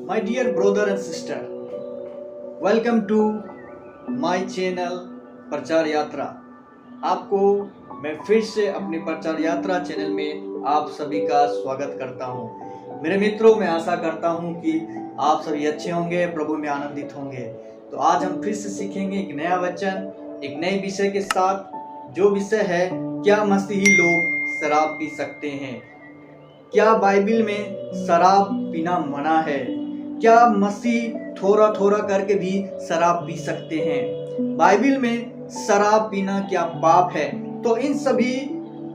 My dear brother and sister, welcome to my channel प्रचार यात्रा। आपको मैं फिर से अपनी प्रचार यात्रा चैनल में आप सभी का स्वागत करता हूं। मेरे मित्रों, मैं आशा करता हूं कि आप सभी अच्छे होंगे, प्रभु में आनंदित होंगे। तो आज हम फिर से सीखेंगे एक नया वचन, एक नए विषय के साथ। जो विषय है, क्या मसीही लोग शराब पी सकते हैं? क्या बाइबल में शराब पीना मना है? क्या मसीह थोड़ा थोड़ा करके भी शराब पी सकते हैं? बाइबल में शराब पीना क्या पाप है? तो इन सभी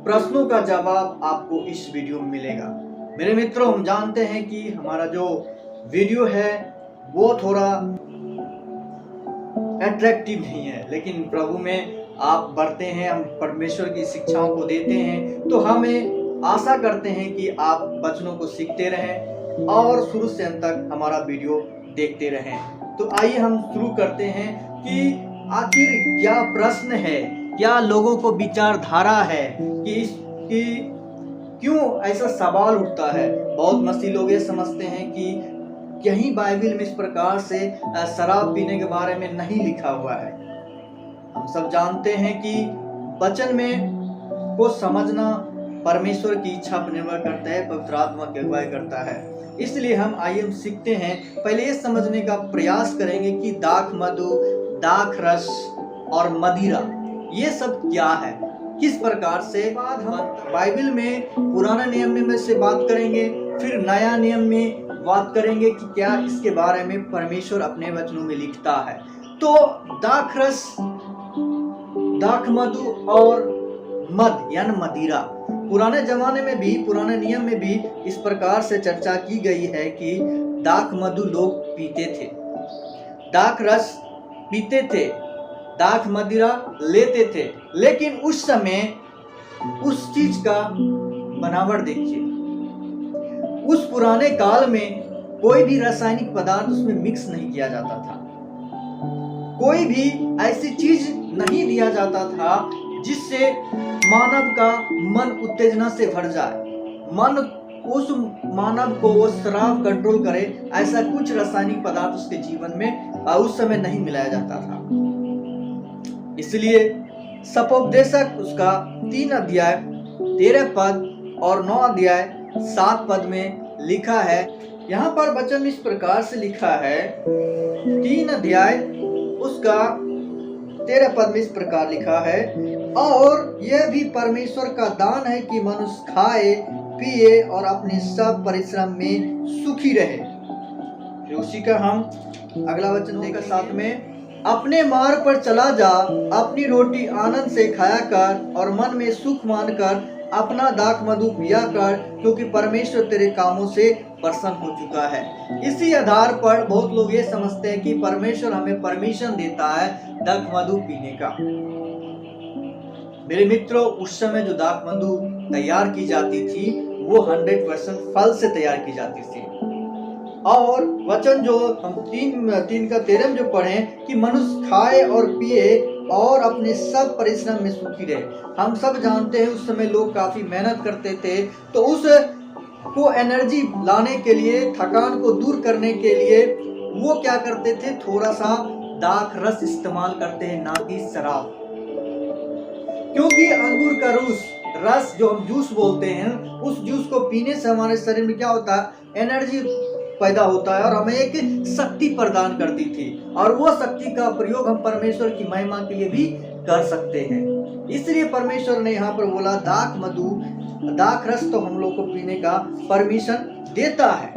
प्रश्नों का जवाब आपको इस वीडियो में मिलेगा। मेरे मित्रों, हम जानते हैं कि हमारा जो वीडियो है वो थोड़ा अट्रैक्टिव नहीं है, लेकिन प्रभु में आप बढ़ते हैं, हम परमेश्वर की शिक्षाओं को देते हैं, तो हमें आशा करते हैं कि आप वचनों को सीखते रहें और शुरू से अंत तक हमारा वीडियो देखते रहें। तो आइए हम शुरू करते हैं कि आखिर क्या प्रश्न है, क्या लोगों को विचारधारा है कि क्यों ऐसा सवाल उठता है। बहुत मसीह लोग ये समझते हैं कि कहीं बाइबल में इस प्रकार से शराब पीने के बारे में नहीं लिखा हुआ है। हम सब जानते हैं कि वचन में को समझना परमेश्वर की इच्छा पर निर्भर करता है, पवित्र आत्मा की अगुवाई करता है। इसलिए हम सीखते हैं। पहले ये समझने का प्रयास करेंगे कि दाख मधु, दाख रस और मदिरा ये सब क्या है, किस प्रकार से। बाद हम बाइबल में पुराना नियम में से बात करेंगे, फिर नया नियम में बात करेंगे कि क्या इसके बारे में परमेश्वर अपने वचनों में लिखता है। तो दाख रस, दाख मधु और मद यानी मदिरा, पुराने जमाने में भी, पुराने नियम में भी इस प्रकार से चर्चा की गई है कि दाख मधु लोग पीते थे, दाख रस पीते थे, दाख मदिरा लेते थे। लेकिन उस समय उस चीज का बनावट देखिए, उस पुराने काल में कोई भी रासायनिक पदार्थ उसमें मिक्स नहीं किया जाता था, कोई भी ऐसी चीज नहीं दिया जाता था जिससे मानव का मन उत्तेजना से भर जाए, मन उस मानव को वो शराब कंट्रोल करे। ऐसा कुछ रासायनिक पदार्थ उसके जीवन में उस समय नहीं मिलाया जाता था। इसलिए सपोपदेशक उसका 3 अध्याय 13 पद और 9 अध्याय 7 पद में लिखा है। यहाँ पर वचन इस प्रकार से लिखा है, 3 अध्याय उसका 13 पद में इस प्रकार लिखा है, और यह भी परमेश्वर का दान है कि मनुष्य खाए पिए और अपने सब परिश्रम में सुखी रहे। फिर उसी का हम अगला वचन देकर साथ में, अपने मार्ग पर चला जा, अपनी रोटी आनंद से खाया कर और मन में सुख मानकर अपना दाख मधु पिया कर, क्योंकि परमेश्वर तेरे कामों से प्रसन्न हो चुका है। इसी आधार पर बहुत लोग ये समझते हैं कि परमेश्वर हमें परमिशन देता है दाख मधु पीने का। मेरे मित्रों, उस समय जो दाख मधु तैयार की जाती थी वो 100% फल से तैयार की जाती थी। और वचन जो हम 3 का 13 में जो पढ़े कि मनुष्य खाए और पिए और अपने सब परिश्रम में सुखी रहे। हम सब जानते हैं उस समय लोग काफी मेहनत करते थे, तो उस को एनर्जी लाने के लिए, थकान को दूर करने के लिए वो क्या करते थे, थोड़ा सा दाख रस इस्तेमाल करते हैं, ना कि शराब। क्योंकि अंगूर का रस जो हम जूस बोलते हैं, उस जूस को पीने से हमारे शरीर में क्या होता है, एनर्जी पैदा होता है और हमें एक शक्ति प्रदान करती थी, और वो शक्ति का प्रयोग हम परमेश्वर की महिमा के लिए भी कर सकते हैं। इसलिए परमेश्वर ने यहाँ पर बोला दाख मधु, दाख रस तो हम लोग को पीने का परमिशन देता है।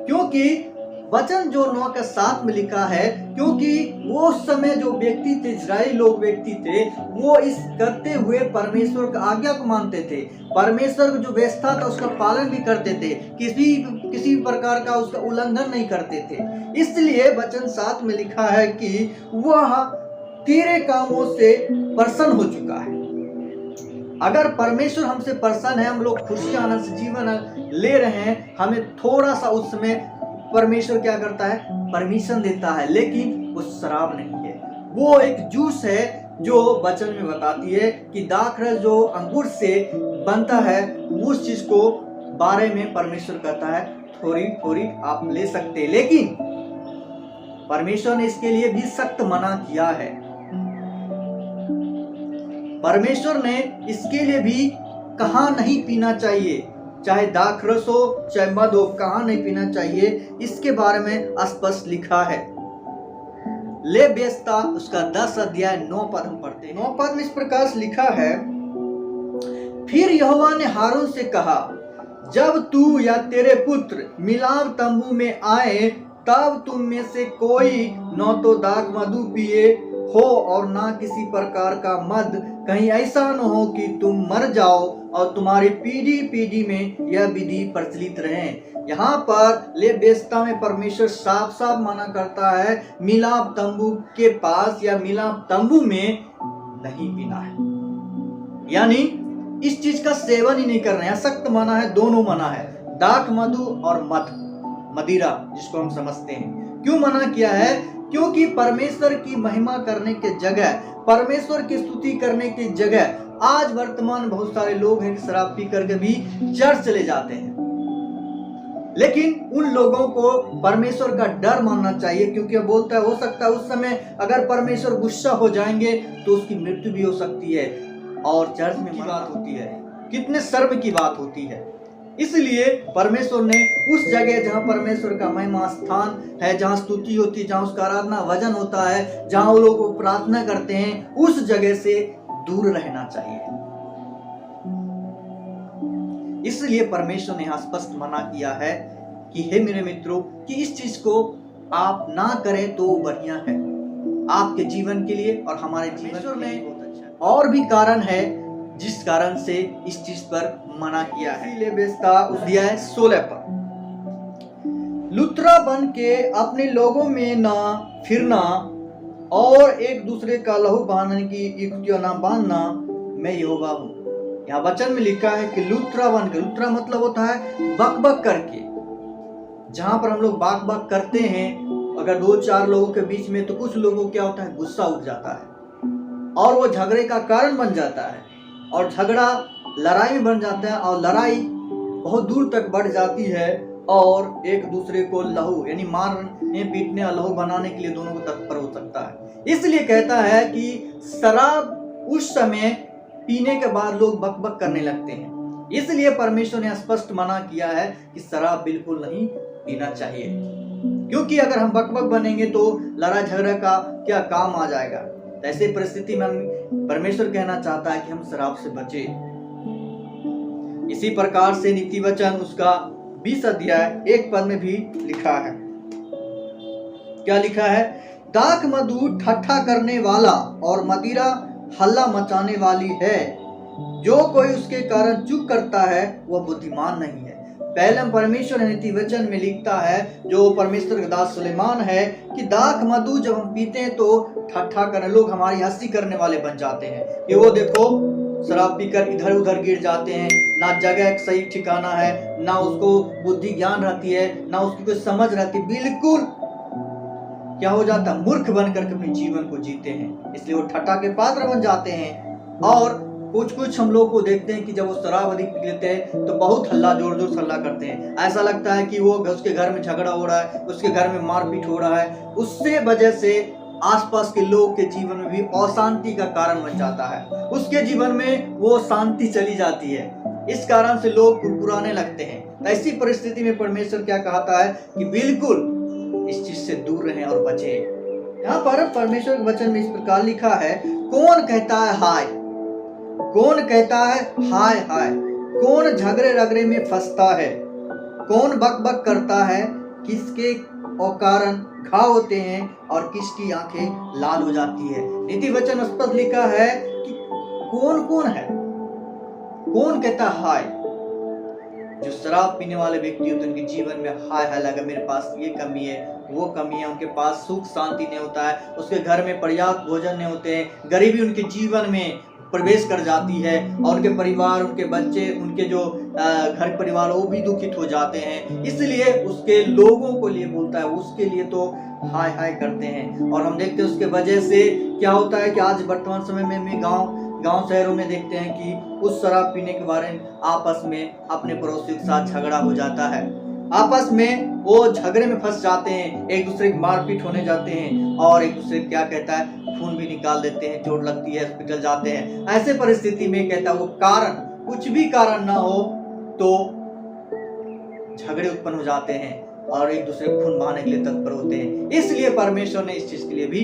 क्योंकि वचन जो 9 के 7 में लिखा है, क्योंकि वो समय जो व्यक्ति थे, इजराइली लोग व्यक्ति थे, वो इस करते हुए परमेश्वर का आज्ञा को मानते थे, परमेश्वर को जो व्यवस्था था उसका पालन भी करते थे, किसी प्रकार का उसका उल्लंघन नहीं करते थे। इसलिए वचन 7 में लिखा है कि वह तेरे कामों से प्रसन्न हो चुका है। अगर परमेश्वर हमसे प्रसन्न है, हम लोग खुशी आनंद से जीवन ले रहे हैं, हमें थोड़ा सा उस समय परमेश्वर क्या करता है, परमिशन देता है, लेकिन वो शराब नहीं है, वो एक जूस है जो वचन में बताती है कि दाख रस जो अंगूर से बनता है, उस चीज को बारे में परमेश्वर कहता है थोड़ी थोड़ी आप ले सकते हैं, लेकिन परमेश्वर ने इसके लिए भी सख्त मना किया है। परमेश्वर ने इसके लिए भी कहा नहीं पीना चाहिए, चाहे दाखरस हो चाहे मद हो, कहा नहीं पीना चाहिए, इसके बारे में स्पष्ट लिखा है। ले बेस्ता उसका 10 अध्याय 9 पद हम पढ़ते हैं। 9 पद में इस प्रकार से लिखा है, फिर यहोवा ने हारून से कहा, जब तू या तेरे पुत्र मिलाप तंबू में आए तब तुम में से कोई न तो दाख मधु पिए हो और ना किसी प्रकार का मद, कहीं ऐसा न हो कि तुम मर जाओ और तुम्हारी पीढ़ी पीढ़ी में यह विधि प्रचलित रहे। यहाँ पर ले बेस्ता में परमेश्वर साफ साफ मना करता है मिलाप तंबू के पास या मिलाप तंबू में नहीं पीना है, यानी इस चीज का सेवन ही नहीं करना है। सख्त मना है, दोनों मना है, दाख मधु और मदिरा जिसको हम समझते हैं। क्यों मना किया है? क्योंकि परमेश्वर की महिमा करने के जगह, परमेश्वर की स्तुति करने की जगह आज वर्तमान बहुत सारे लोग हैं कि शराब पी करके भी चर्च चले जाते हैं, लेकिन उन लोगों को परमेश्वर का डर मानना चाहिए, क्योंकि वो बोलता है हो सकता है उस समय अगर परमेश्वर गुस्सा हो जाएंगे तो उसकी मृत्यु भी हो सकती है, और चर्च में की बात होती है, कितने शर्म की बात होती है। इसलिए परमेश्वर ने उस जगह जहां परमेश्वर का महिमा स्थान है, जहां स्तुति होती है, जहां उसका आराधना वजन होता है, जहां वो लोग प्रार्थना करते हैं, उस जगह से दूर रहना चाहिए। इसलिए परमेश्वर ने यहाँ स्पष्ट मना किया है कि हे मेरे मित्रों कि इस चीज को आप ना करें तो बढ़िया है आपके जीवन के लिए और हमारे जीवन में। और भी कारण है जिस कारण से इस चीज पर मना किया है। इसीलिए बेस्ता अध्याय 16 पर, लुतरा बन के अपने लोगों में ना फिरना और एक दूसरे का लहू बहाने की युक्तियां ना बांधना, मैं यहोवा हूँ। यहाँ वचन में लिखा है कि लुतरा बन के, लुतरा मतलब होता है बकबक करके, जहां पर हम लोग बक करते हैं, अगर 2-4 लोगों के बीच में, तो कुछ लोगों को क्या होता है गुस्सा उठ जाता है और वो झगड़े का कारण बन जाता है, और झगड़ा लड़ाई में बन जाता है, और लड़ाई बहुत दूर तक बढ़ जाती है, और एक दूसरे को लहू यानी मारने पीटने और लहू बनाने के लिए दोनों को तत्पर हो सकता है। इसलिए कहता है कि शराब उस समय पीने के बाद लोग बकबक करने लगते हैं। इसलिए परमेश्वर ने स्पष्ट मना किया है कि शराब बिल्कुल नहीं पीना चाहिए, क्योंकि अगर हम बकबक बनेंगे तो लड़ाई झगड़ा का क्या काम आ जाएगा। तो ऐसी परिस्थिति में परमेश्वर कहना चाहता है कि हम शराब से बचे। इसी प्रकार से नीति वचन उसका 20 अध्याय 1 पद में भी लिखा है, क्या लिखा है? दाख मधु ठट्ठा करने वाला और मदिरा हल्ला मचाने वाली है, जो कोई उसके कारण चुप करता है वह बुद्धिमान नहीं है। पहले परमेश्वर नीति वचन में लिखता है, जो परमेश्वर का दास सुलेमान है, कि दाख मधु जब हम पीते हैं तो ठट्ठा करने, लोग हमारी हंसी करने वाले बन जाते हैं कि वो देखो शराब पीकर इधर उधर गिर जाते हैं, ना जगह सही ठिकाना है, ना उसको बुद्धि ज्ञान रहती है, ना उसकी कोई समझ रहती, बिल्कुल क्या हो जाता है मूर्ख बनकर के अपने जीवन को जीते हैं। इसलिए वो ठट्ठा के पात्र बन जाते हैं। और कुछ हम लोग को देखते हैं कि जब वो शराब अधिक पी लेते हैं तो बहुत हल्ला, जोर जोर से हल्ला करते हैं, ऐसा लगता है कि वो उसके घर में झगड़ा हो रहा है, उसके घर में मारपीट हो रहा है। उससे वजह से आसपास के लोग के जीवन में भी अशांति का कारण बन जाता है, उसके जीवन में वो शांति चली जाती है। इस कारण से लोग कुरकुराने लगते हैं। ऐसी परिस्थिति में परमेश्वर क्या कहता है कि बिल्कुल इस चीज से दूर रहें और बचें। यहाँ पर परमेश्वर के वचन में इस प्रकार लिखा है, कौन कहता है हाय, कौन कहता है हाय हाय, कौन झगड़े रगड़े में फंसता है, कौन बकबक करता है, किसके कारण घाव होते हैं और किसकी आंखें लाल हो जाती है। नीति वचन स्पष्ट लिखा है कि कौन कौन है, कौन कहता हाय। जो शराब पीने वाले व्यक्ति होते हैं उनके जीवन में हाय हाय लगा, मेरे पास ये कमी है, वो कमी है, उनके पास सुख शांति नहीं होता है, उसके घर में पर्याप्त भोजन नहीं होते हैं, गरीबी उनके जीवन में प्रवेश कर जाती है, और उनके परिवार, उनके बच्चे, उनके जो घर परिवार वो भी दुखित हो जाते हैं। इसलिए उसके लोगों को लिए बोलता है, उसके लिए तो हाय हाय करते हैं। और हम देखते हैं उसके वजह से क्या होता है कि आज वर्तमान समय में गांव शहरों में देखते हैं कि उस शराब पीने के बारे में आपस में अपने पड़ोसियों के साथ झगड़ा हो जाता है। आपस में वो झगड़े में फंस जाते हैं, एक दूसरे की मारपीट होने जाते हैं और एक दूसरे क्या कहता है खून भी निकाल देते हैं, चोट लगती है, हॉस्पिटल जाते हैं। ऐसे परिस्थिति में कहता है वो कारण कुछ भी कारण ना हो तो झगड़े उत्पन्न हो जाते हैं और एक दूसरे को खून बहाने के लिए तत्पर होते हैं। इसलिए परमेश्वर ने इस चीज के लिए भी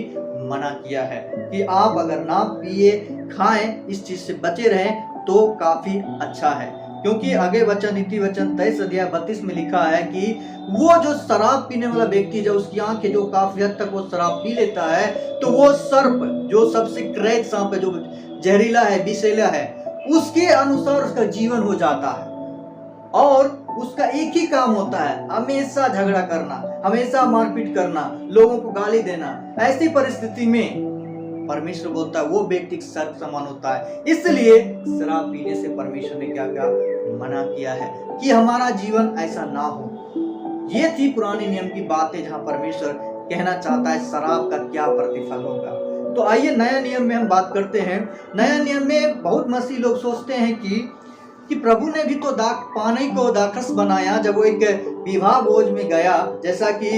मना किया है कि आप अगर ना पिए खाएं, इस चीज से बचे रहें तो काफी अच्छा है। क्योंकि आगे वचन नीति वचन 23 अध्याय 32 में लिखा है कि वो जो शराब पीने वाला व्यक्ति जब उसकी आंखें जो काफी हद तक वो शराब पी लेता है तो वो सर्प जो सबसे क्रेज सांप है, जो जहरीला है, विषैला है, उसके अनुसार उसका जीवन हो जाता है और उसका एक ही काम होता है हमेशा झगड़ा करना, हमेशा मारपीट करना, लोगों को गाली देना। ऐसी परिस्थिति में परमेश्वर बोलता है वो व्यक्ति सर्प समान होता है। इसलिए शराब पीने से परमेश्वर ने क्या क्या मना किया है कि हमारा जीवन ऐसा ना हो। ये थी पुराने नियम की बातें जहां परमेश्वर कहना चाहता है शराब का क्या प्रतिफल होगा। तो आइए नया नियम में हम बात करते हैं। नया नियम में बहुत मसीह लोग सोचते हैं कि प्रभु ने भी तो पानी को दाखरस बनाया जब वो एक विवाह भोज में गया, जैसा कि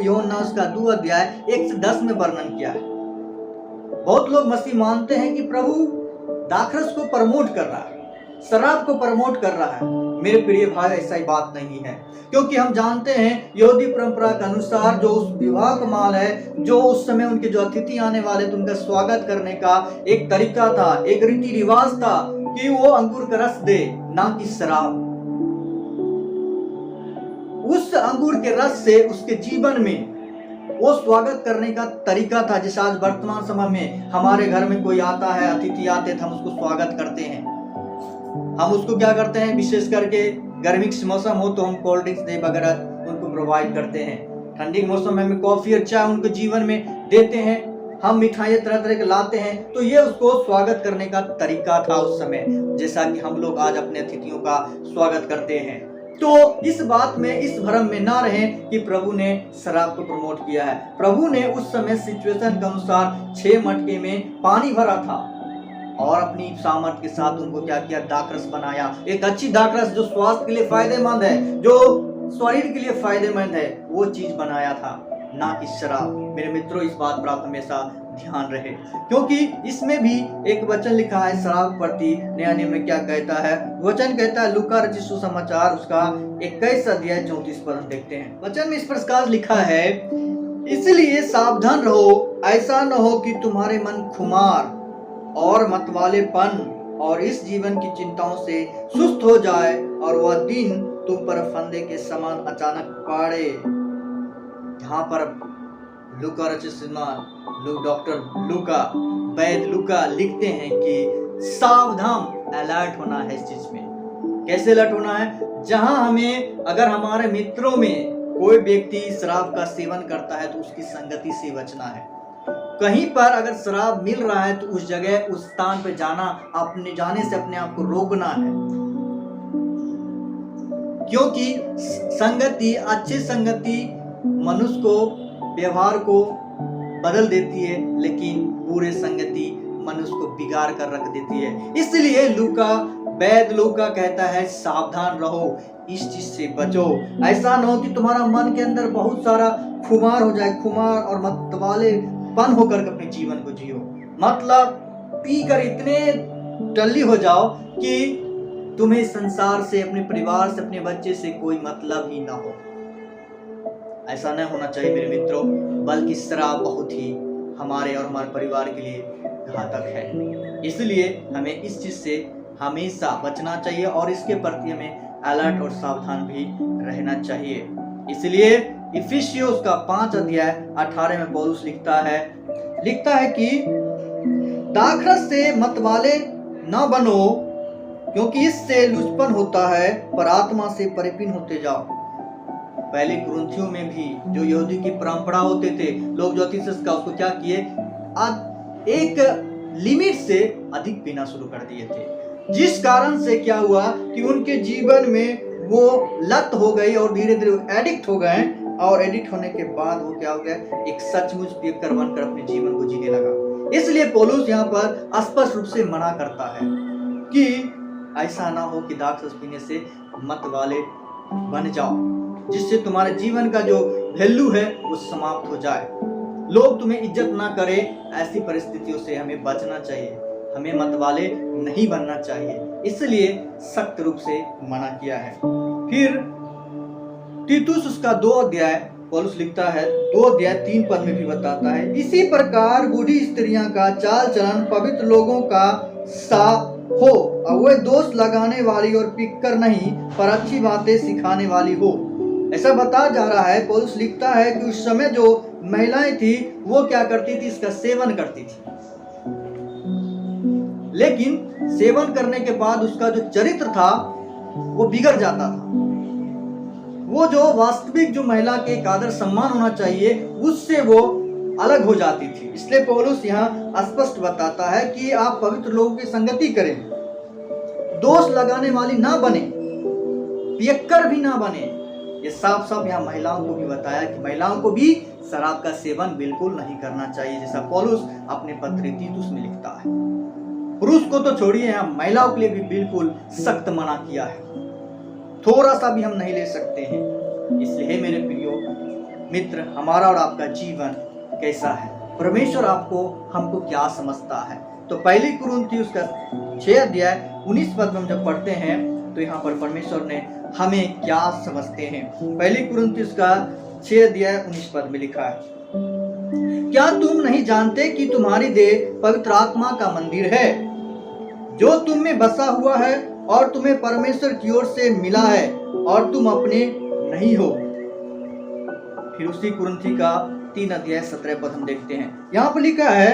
यूहन्ना उसका 2 अध्याय 1 से 10 में वर्णन किया है। बहुत लोग मसीह मानते हैं कि प्रभु दाखरस को प्रमोट कर रहा है, शराब को प्रमोट कर रहा है। मेरे प्रिय भाई, ऐसा ही बात नहीं है, क्योंकि हम जानते हैं यहूदी परंपरा के अनुसार जो उस विवाह का माल है, जो उस समय उनके जो अतिथि आने वाले थे उनका स्वागत करने का एक तरीका था, एक रीति रिवाज था कि वो अंगूर का रस दे, ना कि शराब। उस अंगूर के रस से उसके जीवन में वो स्वागत करने का तरीका था। जैसे आज वर्तमान समय में हमारे घर में कोई आता है, अतिथि आते थे, हम उसको स्वागत करते हैं। हम उसको क्या करते हैं, विशेष करके गर्मी के मौसम हो तो हम कोल्ड ड्रिंक्स दे वगैरह उनको प्रोवाइड करते हैं। ठंडी के मौसम में हमें कॉफी और चाय उनको जीवन में देते हैं। हम मिठाइयाँ तरह तरह के लाते हैं। तो ये उसको स्वागत करने का तरीका था उस समय, जैसा कि हम लोग आज अपने अतिथियों का स्वागत करते हैं। तो इस बात में, इस भ्रम में ना रहें कि प्रभु ने शराब को प्रमोट किया है। प्रभु ने उस समय सिचुएशन के अनुसार 6 मटके में पानी भरा था और अपनी सामर्थ्य के साथ उनको क्या किया, दाखरस बनाया। एक अच्छी दाखरस जो स्वास्थ्य के लिए फायदेमंद है, जो शरीर के लिए फायदेमंद है, वो चीज बनाया था, ना कि शराब। मेरे मित्रों, इस बात पर आप हमेशा ध्यान रहे, क्योंकि इसमें भी एक वचन लिखा है शराब प्रति नया नियम में क्या कहता है। वचन कहता है लूका रचित सुसमाचार उसका 21 अध्याय 34 पद देखते हैं। वचन में इस प्रकार लिखा है, इसलिए सावधान रहो, ऐसा न हो कि तुम्हारे मन खुमार और मतवालेपन और इस जीवन की चिंताओं से सुस्त हो जाए और वह दिन तुम पर फंदे के समान अचानक पड़े। यहाँ पर लूका रचित डॉक्टर लूका, वैद लूका लिखते हैं कि सावधान, अलर्ट होना है इस चीज में। कैसे अलर्ट होना है? जहां हमें, अगर हमारे मित्रों में कोई व्यक्ति शराब का सेवन करता है तो उसकी संगति से बचना है। कहीं पर अगर शराब मिल रहा है तो उस जगह, उस स्थान पे जाना, अपने जाने से अपने आप को रोकना है, क्योंकि संगति, अच्छी संगति मनुष्य को, व्यवहार को बदल देती है, लेकिन बुरे संगति मनुष्य को बिगाड़ कर रख देती है। इसलिए वैद लूका कहता है सावधान रहो, इस चीज से बचो। ऐसा न हो कि तुम्हारा मन के अंदर बहुत सारा खुमार हो जाए, खुमार और मतवालेपन होकर अपने जीवन को जियो। मतलब पी कर इतने टल्ली हो जाओ कि तुम्हें संसार से, अपने परिवार से, अपने बच्चे से कोई मतलब ही ना हो। ऐसा नहीं होना चाहिए मेरे मित्रों, बल्कि शराब बहुत ही हमारे और हमारे परिवार के लिए घातक है। इसलिए हमें इस चीज से हमेशा बचना चाहिए और इसके प्रति हमें अलर्ट और सावधान भी रहना चाहिए। इसलिए इफिसियों का 5 अध्याय 18 में पौलुस लिखता है कि दाखरस से मतवाले न बनो, क्योंकि इससे लुचपन होता है, पर आत्मा से परिपूर्ण होते जाओ। पहले कुरिन्थियों में भी जो यहूदी की परंपरा होते थे, लोग ज्योतिष का उसको क्या किए, एक लिमिट से अधिक पीना शुरू कर दिए थे, जिस कारण से क्या हुआ कि उनके जीवन में वो लत हो गई और धीरे धीरे एडिक्ट हो गए। और एडिक्ट होने के बाद वो क्या हो गया, एक सचमुच पियक्कर बनकर अपने जीवन को जीने लगा। इसलिए पौलुस यहाँ पर स्पष्ट रूप से मना करता है कि ऐसा ना हो कि द्राक्षरस पीने से मत वाले बन जाओ, जिससे तुम्हारे जीवन का जो वैल्यू है वो समाप्त हो जाए, लोग तुम्हें इज्जत ना करें। ऐसी परिस्थितियों से हमें बचना चाहिए, हमें मत वाले नहीं बनना चाहिए, इसलिए सख्त रूप से मना किया है। फिर तीतुस उसका 2 अध्याय पौलुस लिखता है, 2 अध्याय 3 पद में भी बताता है, इसी प्रकार बूढ़ी स्त्रियां का चाल चलन पवित्र लोगों का सा हो, और वे दोष लगाने वाली और पिक्कर नहीं पर अच्छी बातें सिखाने वाली हो। ऐसा बता जा रहा है, पौलुस लिखता है कि उस समय जो महिलाएं थी वो क्या करती थी, इसका सेवन करती थी, लेकिन सेवन करने के बाद उसका जो चरित्र था वो बिगड़ जाता था। वो जो वास्तविक जो महिला के एक आदर सम्मान होना चाहिए उससे वो अलग हो जाती थी। इसलिए पौलुस यहाँ स्पष्ट बताता है कि आप पवित्र लोगों की संगति करें, दोष लगाने वाली ना बने, पियक्कर भी ना बने। ये साफ साफ यहाँ महिलाओं को भी बताया कि महिलाओं को भी शराब का सेवन बिल्कुल नहीं करना चाहिए, जैसा पौलुस अपने पत्र तीतुस में लिखता है। पुरुष को तो छोड़िए, यहाँ महिलाओं के लिए भी बिल्कुल सख्त मना किया है, थोड़ा सा भी हम नहीं ले सकते हैं। इसलिए मेरे प्रियो मित्र, हमारा और आपका जीवन कैसा है, परमेश्वर आपको हमको क्या समझता है? तो पहली कुरिन्थियों उसका 6 अध्याय 19 पद में हम जब पढ़ते हैं तो यहाँ पर परमेश्वर ने हमें क्या समझते हैं। पहली कुरिन्थियों उसका 6 अध्याय 19 पद में लिखा है, क्या तुम नहीं जानते कि तुम्हारी देह पवित्र आत्मा का मंदिर है, जो तुम में बसा हुआ है और तुम्हें परमेश्वर की ओर से मिला है, और तुम अपने नहीं हो। फिर उसी कुरिन्थी का 3 अध्याय 17 पद हम देखते हैं, यहाँ पर लिखा है,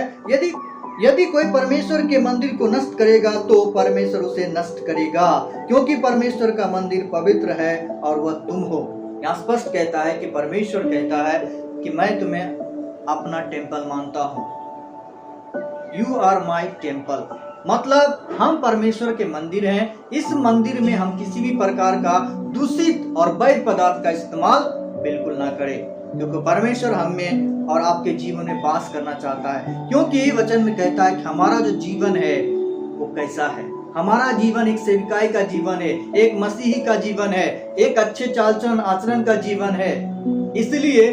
यदि कोई परमेश्वर के मंदिर को नष्ट करेगा तो परमेश्वर उसे नष्ट करेगा, क्योंकि परमेश्वर का मंदिर पवित्र है और वह तुम हो। यहाँ स्पष्ट कहता है कि परमेश्वर कहता है कि मैं तुम्हें अपना टेम्पल मानता हूँ, यू आर माई टेम्पल। मतलब हम परमेश्वर के मंदिर हैं। इस मंदिर में हम किसी भी प्रकार का दूषित और वैध पदार्थ का इस्तेमाल बिल्कुल ना करें, क्योंकि परमेश्वर हम में और आपके जीवन में वास करना चाहता है। क्योंकि वचन में कहता है कि हमारा जो जीवन है वो कैसा है, हमारा जीवन एक सेविकाई का जीवन है, एक मसीही का जीवन है, एक अच्छे चाल चलन आचरण का जीवन है। इसलिए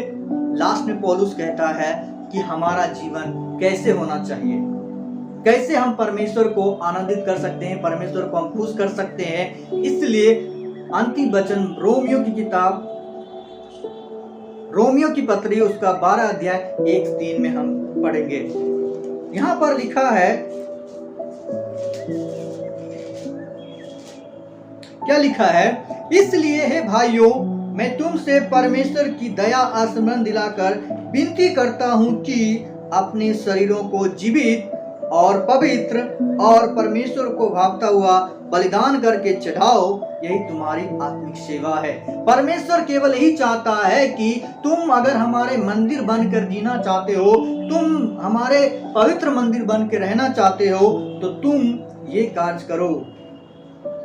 लास्ट में पौलुस कहता है कि हमारा जीवन कैसे होना चाहिए, कैसे हम परमेश्वर को आनंदित कर सकते हैं, परमेश्वर को हम खुश कर सकते हैं। इसलिए अंतिम वचन रोमियो की किताब, रोमियो की पत्री उसका 12 अध्याय 1-3 में हम पढ़ेंगे। यहाँ पर लिखा है, क्या लिखा है, इसलिए हे भाइयों, मैं तुमसे परमेश्वर की दया स्मरण दिलाकर विनती करता हूँ कि अपने शरीरों को जीवित और पवित्र और परमेश्वर को भावता हुआ बलिदान करके चढ़ाओ, यही तुम्हारी आत्मिक सेवा है। परमेश्वर केवल यही चाहता है कि तुम अगर हमारे मंदिर बनकर जीना चाहते हो, तुम हमारे पवित्र मंदिर बन के रहना चाहते हो, तो तुम ये कार्य करो।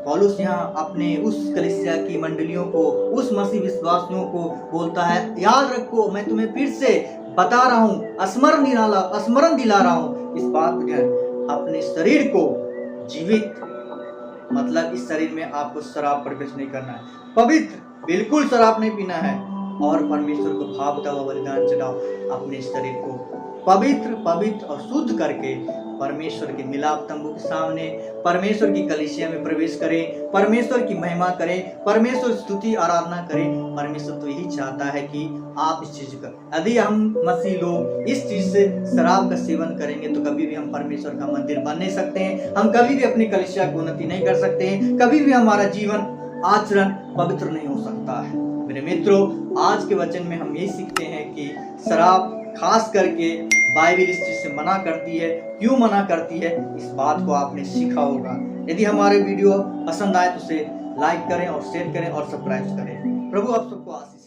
पौलुस यहाँ अपने उस कलीसिया की मंडलियों को, उस मसीह विश्वासियों को बोलता है, याद रखो, मैं तुम्हें फिर से बता रहा हूँ, स्मरण दिला रहा हूँ इस बात को, अपने शरीर को जीवित, मतलब इस शरीर में आपको शराब प्रवेश नहीं करना है, पवित्र, बिल्कुल शराब नहीं पीना है, और परमेश्वर को भावता हुआ बलिदान चढ़ाओ। अपने शरीर को पवित्र और शुद्ध करके परमेश्वर के मिलाप तंबू के सामने, परमेश्वर की कलीसिया में प्रवेश करें, परमेश्वर की महिमा करें, परमेश्वर स्तुति आराधना करें। परमेश्वर तो यही चाहता है कि आप इस चीज का, यदि हम मसीह लोग इस चीज से शराब का सेवन करेंगे तो कभी भी हम परमेश्वर का मंदिर बन नहीं सकते हैं, हम कभी भी अपनी कलीसिया की उन्नति नहीं कर सकते हैं, कभी भी हमारा जीवन आचरण पवित्र नहीं हो सकता है। मेरे मित्रों, आज के वचन में हम यही सीखते हैं कि शराब खास करके बाइबल इस चीज से मना करती है। क्यों मना करती है, इस बात को आपने सीखा होगा। यदि हमारे वीडियो पसंद आए तो उसे लाइक करें और शेयर करें और सब्सक्राइब करें। प्रभु आप सबको आशीष